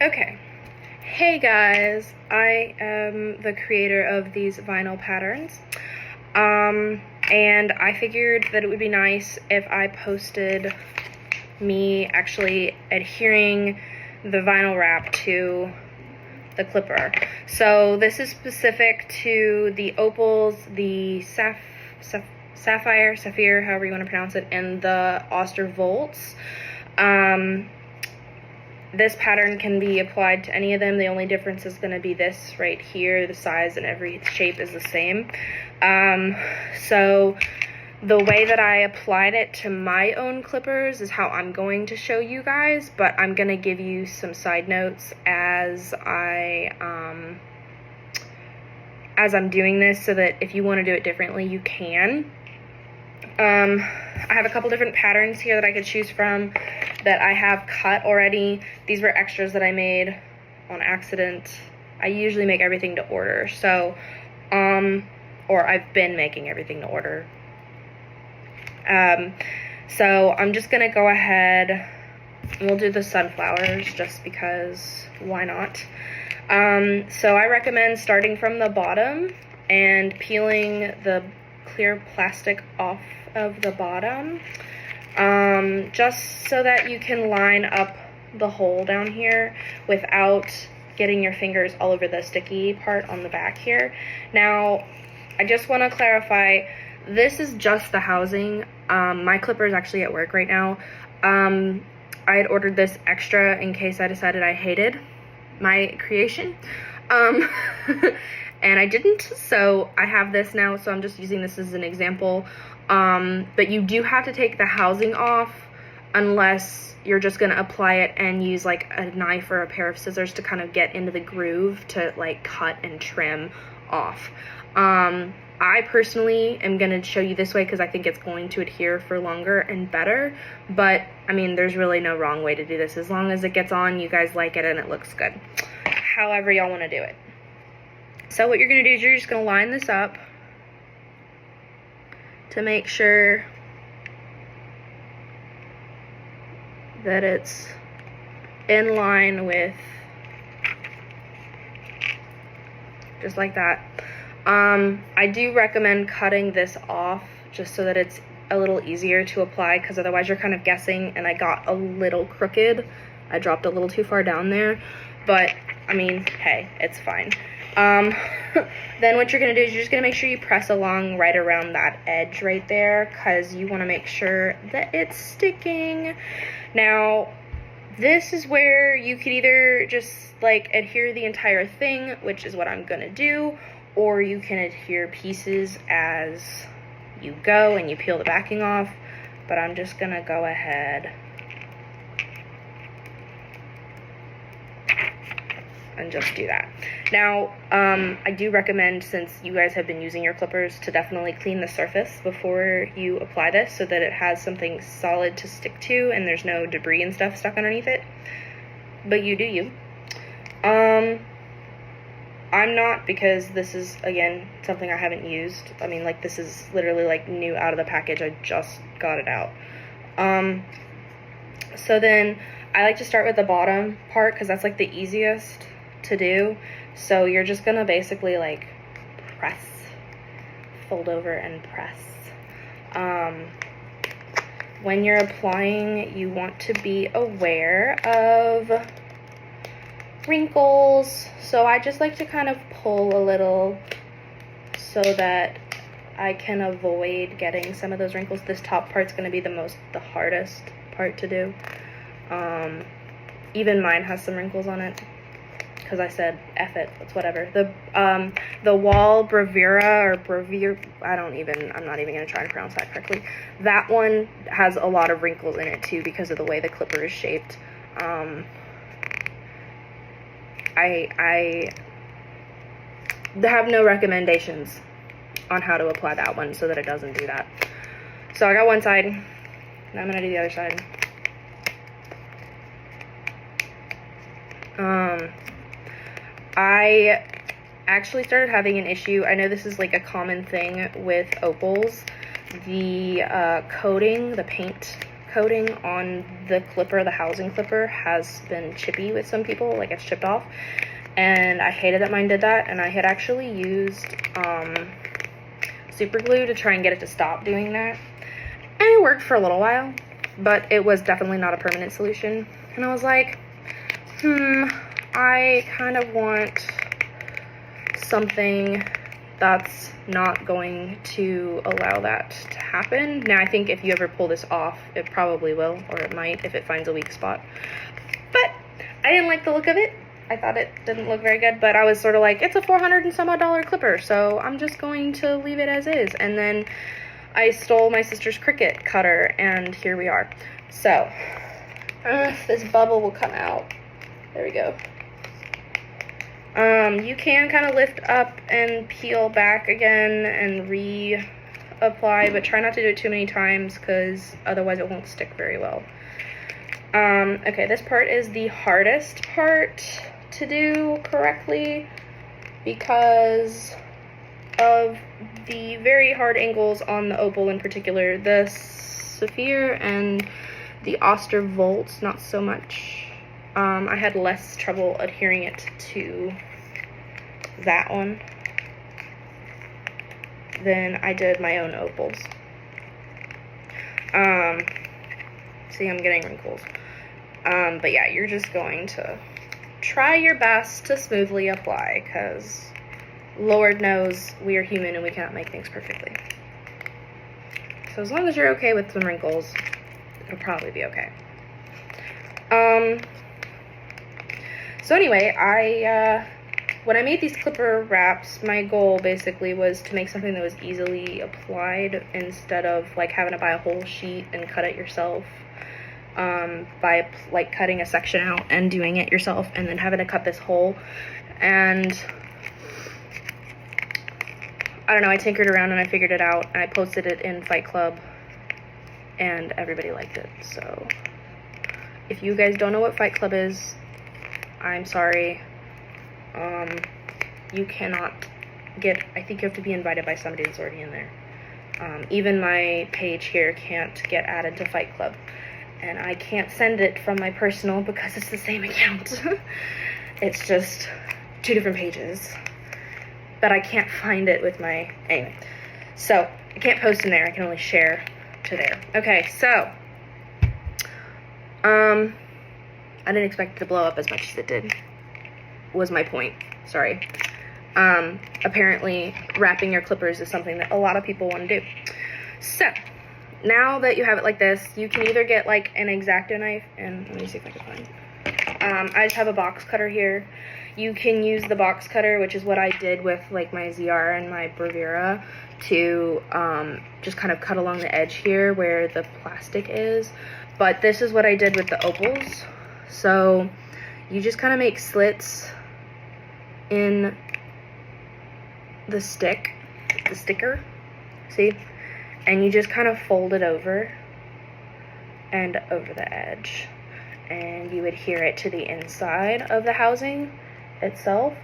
Okay. Hey guys, I am the creator of these vinyl patterns. And I figured that it would be nice if I posted me actually adhering the vinyl wrap to the clipper. So this is specific to the opals, the sapphire, however you want to pronounce it, and the Oster volts. This pattern can be applied to any of them. The only difference is going to be this right here. The size and every shape is the same. So the way that I applied it to my own clippers is how I'm going to show you guys, but I'm going to give you some side notes as I'm doing this, so that if you want to do it differently, you can. I have a couple different patterns here that I could choose from that I have cut already. These were extras that I made on accident. I usually make everything to order, so, or I've been making everything to order. So I'm just gonna go ahead and we'll do the sunflowers just because, why not? So I recommend starting from the bottom and peeling the clear plastic off of the bottom, just so that you can line up the hole down here without getting your fingers all over the sticky part on the back here. Now, I just want to clarify, this is just the housing. My clipper is actually at work right now. I had ordered this extra in case I decided I hated my creation. And I didn't, so I have this now, so I'm just using this as an example. But you do have to take the housing off unless you're just gonna apply it and use like a knife or a pair of scissors to kind of get into the groove to like cut and trim off. I personally am gonna show you this way because I think it's going to adhere for longer and better, but I mean, there's really no wrong way to do this. As long as it gets on, you guys like it and it looks good. However y'all wanna do it. So what you're gonna do is you're just gonna line this up to make sure that it's in line with, just like that. I do recommend cutting this off just so that it's a little easier to apply, because otherwise you're kind of guessing, and I got a little crooked. I dropped a little too far down there, but I mean, hey, it's fine. Then what you're gonna do is you're just gonna make sure you press along right around that edge right there, because you want to make sure that it's sticking. Now, this is where you could either just like adhere the entire thing, which is what I'm gonna do, or you can adhere pieces as you go and you peel the backing off, but I'm just gonna go ahead and just do that. Now, I do recommend, since you guys have been using your clippers, to definitely clean the surface before you apply this so that it has something solid to stick to and there's no debris and stuff stuck underneath it. But you do you. I'm not, because this is, again, something I haven't used. I mean, like, this is literally, like, new out of the package. I just got it out. So then, I like to start with the bottom part, because that's, like, the easiest to do. So you're just gonna basically, like, press, fold over and press. When you're applying, you want to be aware of wrinkles, so I just like to kind of pull a little so that I can avoid getting some of those wrinkles. This top part's going to be the hardest part to do. Even mine has some wrinkles on it, because I said F it, it's whatever. The wall bravura, or bravure, I'm not even going to try to pronounce that correctly. That one has a lot of wrinkles in it too, because of the way the clipper is shaped. I have no recommendations on how to apply that one so that it doesn't do that. So I got one side, now I'm going to do the other side. I actually started having an issue. I know this is like a common thing with opals. The coating, the paint coating on the clipper, the housing clipper, has been chippy with some people, like it's chipped off, and I hated that mine did that. And I had actually used super glue to try and get it to stop doing that, and it worked for a little while, but it was definitely not a permanent solution. And I was like, I kind of want something that's not going to allow that to happen. Now, I think if you ever pull this off, it probably will, or it might if it finds a weak spot. But I didn't like the look of it. I thought it didn't look very good, but I was sort of like, it's a $400 and some odd clipper, so I'm just going to leave it as is. And then I stole my sister's Cricut cutter, and here we are. So, this bubble will come out. There we go. You can kind of lift up and peel back again and reapply, but try not to do it too many times because otherwise it won't stick very well. Okay, this part is the hardest part to do correctly because of the very hard angles on the opal in particular. The Saphir and the Ostervolts, not so much. I had less trouble adhering it to that one than I did my own opals. See, I'm getting wrinkles. But yeah, you're just going to try your best to smoothly apply, because Lord knows we are human and we cannot make things perfectly. So as long as you're okay with some wrinkles, it'll probably be okay. So anyway, when I made these clipper wraps, my goal basically was to make something that was easily applied instead of like having to buy a whole sheet and cut it yourself. By like cutting a section out and doing it yourself and then having to cut this hole. And I don't know, I tinkered around and I figured it out, and I posted it in Fight Club and everybody liked it. So if you guys don't know what Fight Club is, I'm sorry. You cannot get, I think you have to be invited by somebody that's already in there. Even my page here can't get added to Fight Club. And I can't send it from my personal because it's the same account. It's just 2 different pages. But I can't find it with my, anyway. So, I can't post in there, I can only share to there. Okay, so, I didn't expect it to blow up as much as it did, was my point, sorry. Apparently, wrapping your clippers is something that a lot of people want to do. So, now that you have it like this, you can either get like an X-Acto knife, and let me see if I can find. I just have a box cutter here. You can use the box cutter, which is what I did with like my ZR and my Bravura, to just kind of cut along the edge here where the plastic is. But this is what I did with the opals. So you just kind of make slits in the sticker, see? And you just kind of fold it over and over the edge, and you adhere it to the inside of the housing itself.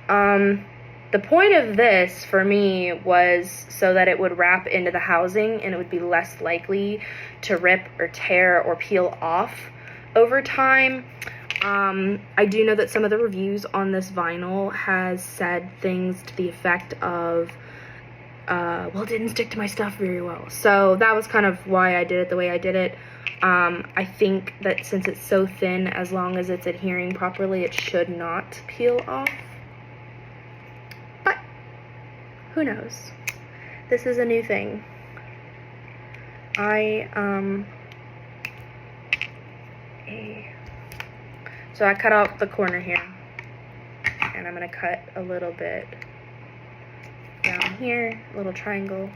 The point of this for me was so that it would wrap into the housing and it would be less likely to rip or tear or peel off over time. I do know that some of the reviews on this vinyl has said things to the effect of, well, it didn't stick to my stuff very well. So that was kind of why I did it the way I did it. I think that since it's so thin, as long as it's adhering properly, it should not peel off. But who knows? This is a new thing. So I cut out the corner here, and I'm gonna cut a little bit down here, a little triangle,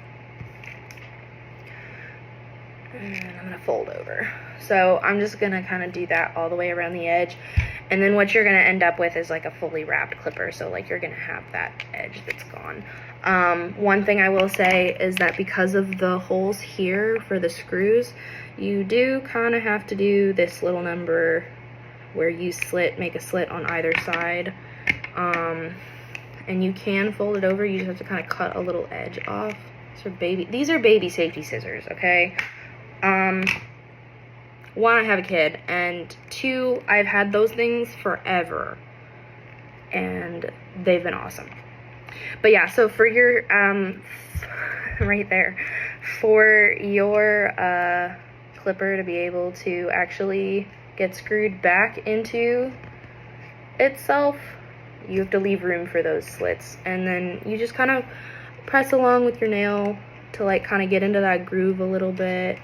and I'm gonna fold over. So I'm just gonna kind of do that all the way around the edge, and then what you're gonna end up with is like a fully wrapped clipper. So like you're gonna have that edge that's gone. One thing I will say is that because of the holes here for the screws, you do kind of have to do this little number where you make a slit on either side. And you can fold it over, you just have to kind of cut a little edge off. These are baby safety scissors, okay? one, I have a kid, and two, I've had those things forever, and they've been awesome. But yeah, so for your, right there, for your clipper to be able to actually get screwed back into itself, you have to leave room for those slits, and then you just kind of press along with your nail to like kind of get into that groove a little bit.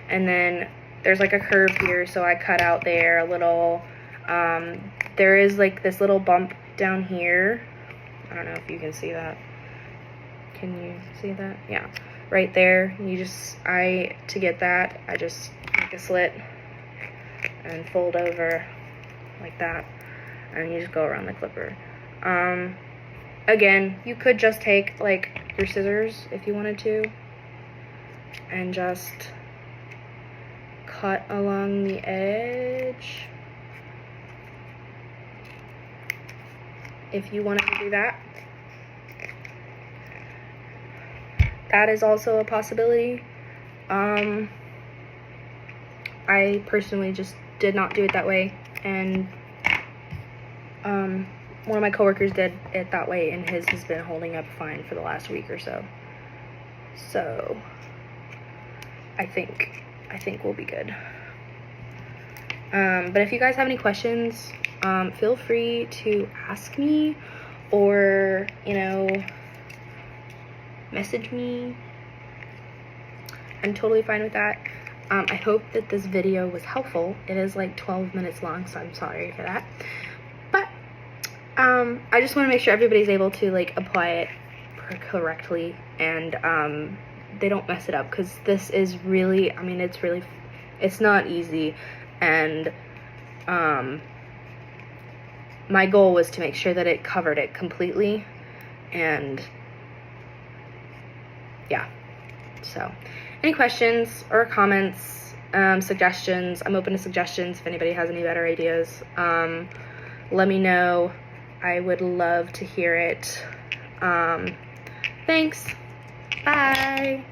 And then there's like a curve here, so I cut out there a little. There is like this little bump down here. I don't know if you can see that. Can you see that? Yeah, right there. You just, to get that, I just make a slit and fold over like that, and you just go around the clipper. Again, you could just take like your scissors if you wanted to and just cut along the edge if you wanted to do that. That is also a possibility. I personally just did not do it that way, and one of my coworkers did it that way, and his has been holding up fine for the last week or so. So I think we'll be good. But if you guys have any questions, feel free to ask me, or, you know, message me. I'm totally fine with that. I hope that this video was helpful. It is like 12 minutes long, so I'm sorry for that. But I just want to make sure everybody's able to like apply it correctly, and they don't mess it up, because this is really, I mean, it's not easy, and my goal was to make sure that it covered it completely, and yeah. So any questions or comments, suggestions, I'm open to suggestions. If anybody has any better ideas, let me know. I would love to hear it. Thanks. Bye.